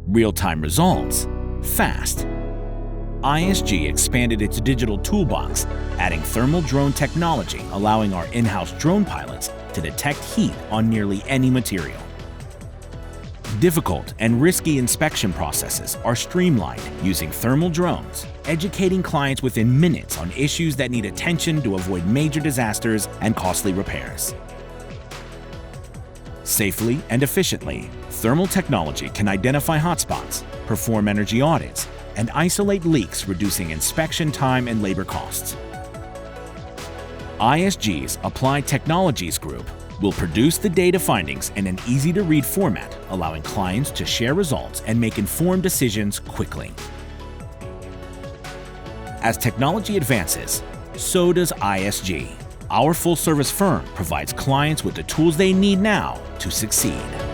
real-time results, fast. ISG expanded its digital toolbox, adding thermal drone technology, allowing our in-house drone pilots to detect heat on nearly any material. Difficult and risky inspection processes are streamlined using thermal drones, educating clients within minutes on issues that need attention to avoid major disasters and costly repairs. Safely and efficiently, thermal technology can identify hotspots, perform energy audits, and isolate leaks, reducing inspection time and labor costs. ISG's Applied Technologies Group will produce the data findings in an easy-to-read format, allowing clients to share results and make informed decisions quickly. As technology advances, so does ISG. Our full-service firm provides clients with the tools they need now to succeed.